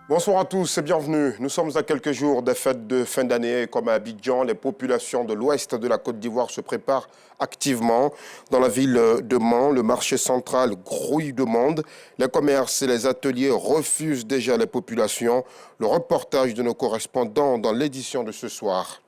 Bonsoir à tous et bienvenue. Nous sommes à quelques jours des fêtes de fin d'année. Comme à Abidjan, les populations de l'ouest de la Côte d'Ivoire se préparent activement. Dans la ville de Mans, le marché central grouille de monde. Les commerces et les ateliers refusent déjà les populations. Le reportage de nos correspondants dans l'édition de ce soir.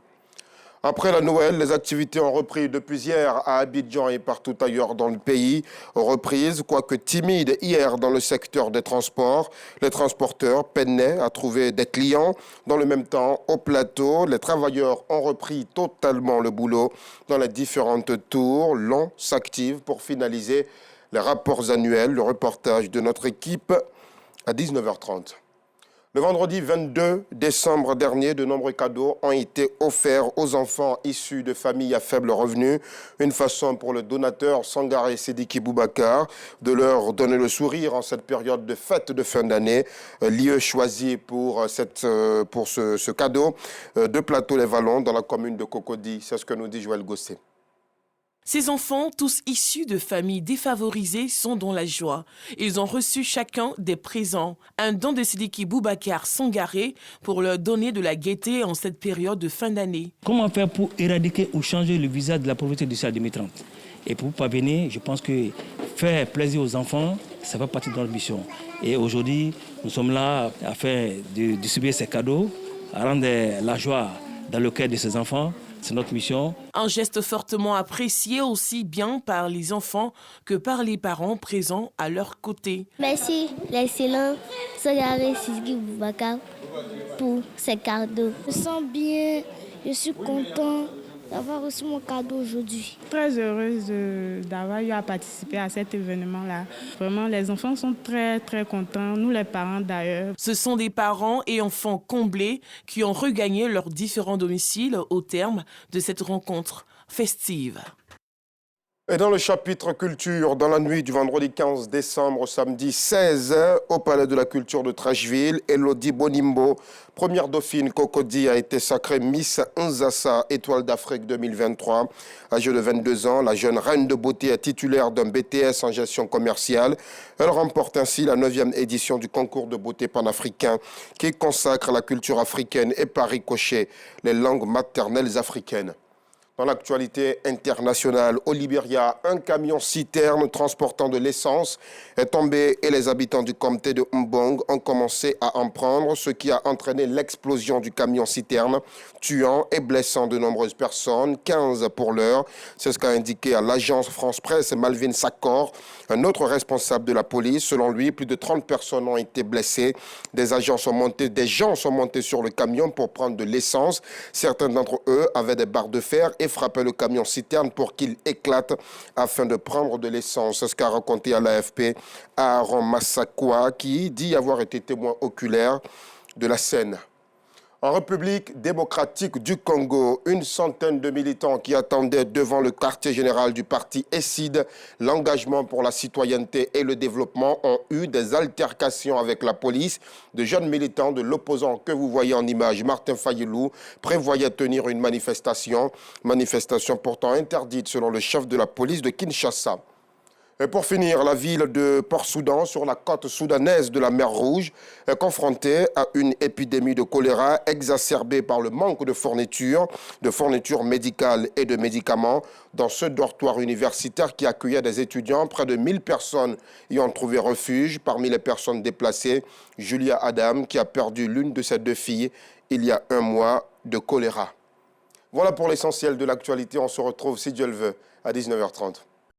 Après la Noël, les activités ont repris depuis hier à Abidjan et partout ailleurs dans le pays. Reprise, quoique timide hier dans le secteur des transports. Les transporteurs peinaient à trouver des clients. Dans le même temps, au plateau, les travailleurs ont repris totalement le boulot. Dans les différentes tours, l'on s'active pour finaliser les rapports annuels. Le reportage de notre équipe à 19h30. Le vendredi 22 décembre dernier, de nombreux cadeaux ont été offerts aux enfants issus de familles à faible revenu. Une façon pour le donateur Sangaré Sidiki Boubacar de leur donner le sourire en cette période de fête de fin d'année. Lieu choisi pour ce cadeau de Plateau-les-Vallons dans la commune de Cocody. C'est ce que nous dit Joël Gosset. Ces enfants, tous issus de familles défavorisées, sont dans la joie. Ils ont reçu chacun des présents. Un don de Sidiki Boubacar Sangaré pour leur donner de la gaieté en cette période de fin d'année. Comment faire pour éradiquer ou changer le visage de la pauvreté d'ici à 2030? Et pour parvenir, je pense que faire plaisir aux enfants, ça fait partie de notre mission. Et aujourd'hui, nous sommes là afin de distribuer ces cadeaux, à rendre la joie dans le cœur de ces enfants. C'est notre mission. Un geste fortement apprécié aussi bien par les enfants que par les parents présents à leur côté. Merci l'excellent Sangaré Sidiki Boubacar pour ces cadeaux. Je me sens bien, je suis content d'avoir reçu mon cadeau aujourd'hui. Très heureuse d'avoir eu à participer à cet événement-là. Vraiment, les enfants sont très contents, nous les parents d'ailleurs. Ce sont des parents et enfants comblés qui ont regagné leurs différents domiciles au terme de cette rencontre festive. Et dans le chapitre culture, dans la nuit du vendredi 15 décembre au samedi 16, au Palais de la Culture de Trècheville, Elodie Bonimbo, première dauphine Cocody, a été sacrée Miss Nzassa, étoile d'Afrique 2023. Âgée de 22 ans, la jeune reine de beauté est titulaire d'un BTS en gestion commerciale. Elle remporte ainsi la 9e édition du concours de beauté panafricain qui consacre la culture africaine et par ricochet les langues maternelles africaines. Dans l'actualité internationale, au Libéria, un camion-citerne transportant de l'essence est tombé et les habitants du comté de Mbong ont commencé à en prendre, ce qui a entraîné l'explosion du camion-citerne, tuant et blessant de nombreuses personnes, 15 pour l'heure. C'est ce qu'a indiqué à l'agence France-Presse Malvin Sakor, un autre responsable de la police. Selon lui, plus de 30 personnes ont été blessées. Des gens sont montés sur le camion pour prendre de l'essence. Certains d'entre eux avaient des barres de fer et frappaient le camion-citerne pour qu'il éclate afin de prendre de l'essence. C'est ce qu'a raconté à l'AFP Aaron Massakwa, qui dit avoir été témoin oculaire de la scène. En République démocratique du Congo, une centaine de militants qui attendaient devant le quartier général du parti ESID, l'engagement pour la citoyenneté et le développement, ont eu des altercations avec la police. De jeunes militants de l'opposant que vous voyez en image, Martin Fayilou, prévoyaient tenir une manifestation pourtant interdite selon le chef de la police de Kinshasa. Et pour finir, la ville de Port-Soudan, sur la côte soudanaise de la mer Rouge, est confrontée à une épidémie de choléra exacerbée par le manque de fournitures médicales et de médicaments. Dans ce dortoir universitaire qui accueillait des étudiants, près de 1000 personnes y ont trouvé refuge. Parmi les personnes déplacées, Julia Adam, qui a perdu l'une de ses 2 filles il y a 1 mois de choléra. Voilà pour l'essentiel de l'actualité. On se retrouve, si Dieu le veut, à 19h30.